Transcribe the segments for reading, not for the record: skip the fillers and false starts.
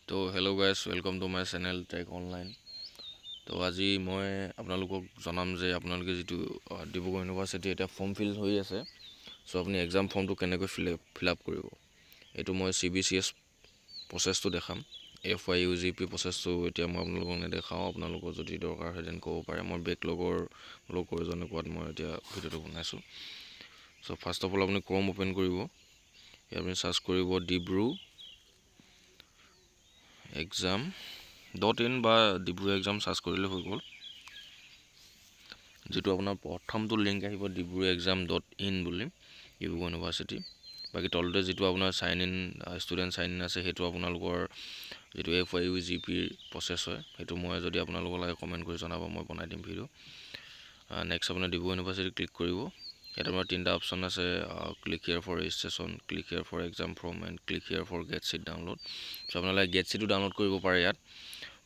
তো hello' guys, welcome to my channel tech online. তো আজি মই আপোনালোকক জনাম যে আপোনালোকে যিটো ডিব্ৰুগড় ইউনিভাৰ্চিটি এতিয়া ফৰ্ম ফিল হৈ আছে, চ' আপুনি এক্সাম ফৰ্মটো কেনেকৈ ফিল আপ কৰিব, এইটো মই CBCS প্ৰচেছটো দেখাম। FYUGP প্ৰচেছটো এতিয়া মই আপোনালোকক নেদেখাওঁ। আপোনালোকৰ যদি দৰকাৰ হয় তেনে ক'ব পাৰে। মই বেকলগৰ প্ৰয়োজনে কোৱাত মই এতিয়া ভিডিঅ'টো বনাইছোঁ। চ' ফাৰ্ষ্ট অফ অল আপুনি ক্ৰম অ'পেন কৰিব। ইয়াত আপুনি চাৰ্চ কৰিব DiBRU-Exam.in বা ডিব্ৰু এক্সাম চাৰ্চ কৰিলে হৈ গ'ল। যিটো আপোনাৰ প্ৰথমটো লিংক আহিব DiBRU-Exam.in বুলি, ডিব্ৰুগড় ইউনিভাৰ্চিটি। বাকী তলতে যিটো আপোনাৰ ষ্টুডেণ্ট চাইন ইন আছে, সেইটো আপোনালোকৰ যিটো FYUGP প্ৰচেছ হয়, সেইটো মই যদি আপোনালোকৰ লাগে কমেণ্ট কৰি জনাব, মই বনাই দিম ভিডিঅ'। নেক্সট আপোনাৰ ডিব্ৰুগড় ইউনিভাৰ্চিটি ক্লিক কৰিব। ইয়াত আপোনাৰ তিনিটা অপশ্যন আছে, click here for registration, click here for exam form and click here for get seat download. So' আপোনালোকে গেট ছিটো ডাউনলোড কৰিব পাৰে ইয়াত।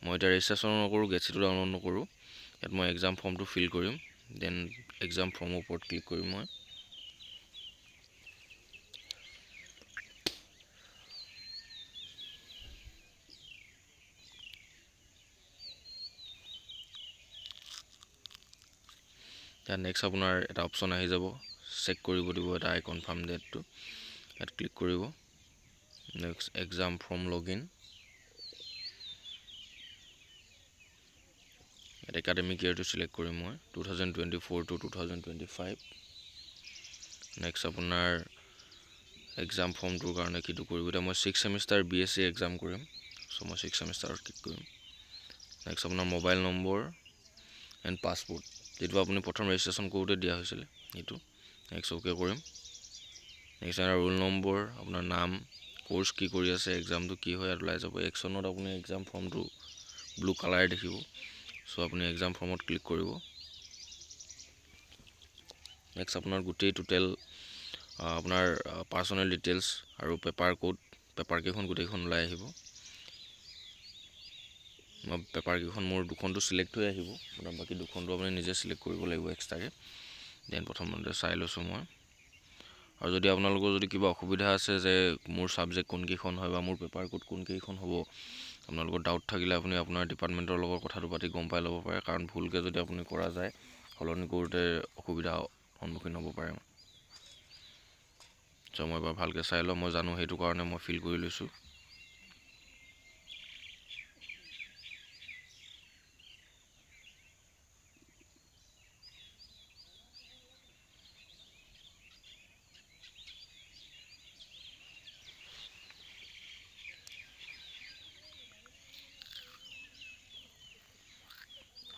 মই এতিয়া ৰেজিষ্ট্ৰেশ্যনো নকৰোঁ, গেট ছিটো ডাউনলোড নকৰোঁ। ইয়াত মই এক্সাম ফৰ্মটো ফিল কৰিম, দেন এক্সাম ফৰ্মৰ ওপৰত ক্লিক কৰিম মই। ইয়াত নেক্সট আপোনাৰ এটা অপশ্যন আহি যাব, চেক কৰিব দিব এটা আই কনফাৰ্ম ডেটটো। ইয়াত ক্লিক কৰিব। Next exam form login. ইয়াত একাডেমিক ইয়েৰটো চিলেক্ট কৰিম মই, 2024 to 2025। নেক্সট আপোনাৰ এক্সাম ফৰ্মটোৰ কাৰণে কিটো কৰিব, এতিয়া মই 6 ছেমিষ্টাৰ BSc এক্সাম কৰিম, চ' মই 6 ছেমিষ্টাৰত ক্লিক কৰিম। নেক্সট আপোনাৰ মোবাইল নম্বৰ এণ্ড পাছপৰ্ট, যিটো আপুনি প্ৰথম ৰেজিষ্ট্ৰেশ্যন কৰোঁতে দিয়া হৈছিলে সেইটো। নেক্সট অ'কে কৰিম। নেক্সট আপোনাৰ ৰোল নম্বৰ, আপোনাৰ নাম, কোৰ্চ কি কৰি আছে, এক্সামটো কি হয় ইয়াত ওলাই যাব। একশ্যনত আপুনি এক্সাম ফৰ্মটো ব্লু কালাৰ দেখিব, চ' আপুনি এক্সাম ফৰ্মত ক্লিক কৰিব। নেক্সট আপোনাৰ গোটেই টোটেল আপোনাৰ পাৰ্চনেল ডিটেইলছ আৰু পেপাৰ কোড, পেপাৰকেইখন গোটেইখন ওলাই আহিব। পেপাৰকেইখন মোৰ দুখনটো চিলেক্ট হৈ আহিব, বাকী দুখনটো আপুনি নিজে চিলেক্ট কৰিব লাগিব এক্সট্ৰাকৈ। দেন প্ৰথমতে চাই লৈছোঁ মই। আৰু যদি আপোনালোকৰ যদি কিবা অসুবিধা আছে যে মোৰ ছাবজেক্ট কোনকেইখন হয় বা মোৰ পেপাৰ কোড কোনকেইখন হ'ব, আপোনালোকৰ ডাউট থাকিলে আপুনি আপোনাৰ ডিপাৰ্টমেণ্টৰ লগত কথাটো পাতি গম পাই ল'ব পাৰে, কাৰণ ভুলকৈ যদি আপুনি কৰা যায়, সলনি কৰোঁতে অসুবিধা সন্মুখীন হ'ব পাৰে। চ' মই এবাৰ ভালকৈ চাই লওঁ, মই জানো সেইটো কাৰণে মই ফিল কৰি লৈছোঁ।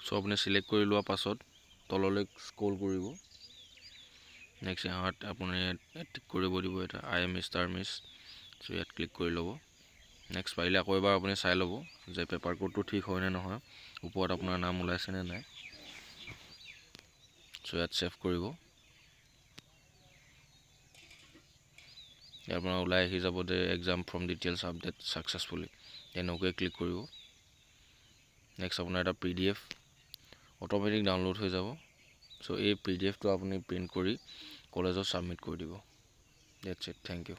চ' আপুনি চিলেক্ট কৰি লোৱাৰ পাছত তললৈ স্ক্ৰল কৰিব। নেক্সট ইয়াত আপুনি টিক কৰিব দিব এটা IM*Miss, চ' ইয়াত ক্লিক কৰি ল'ব। নেক্সট পাৰিলে আকৌ এবাৰ আপুনি চাই ল'ব যে পেপাৰ কোডটো ঠিক হয়নে নহয়, ওপৰত আপোনাৰ নাম ওলাইছেনে নাই। চ' ইয়াত ছেভ কৰিব। ইয়াৰ পৰা ওলাই আহি যাব যে exam form details update successfully, তেনেকৈ ক্লিক কৰিব। নেক্সট আপোনাৰ এটা PDF অট'মেটিক ডাউনলোড হৈ যাব, চ' এই PDFটো আপুনি প্ৰিণ্ট কৰি কলেজত ছাবমিট কৰি দিব। That's it, thank U.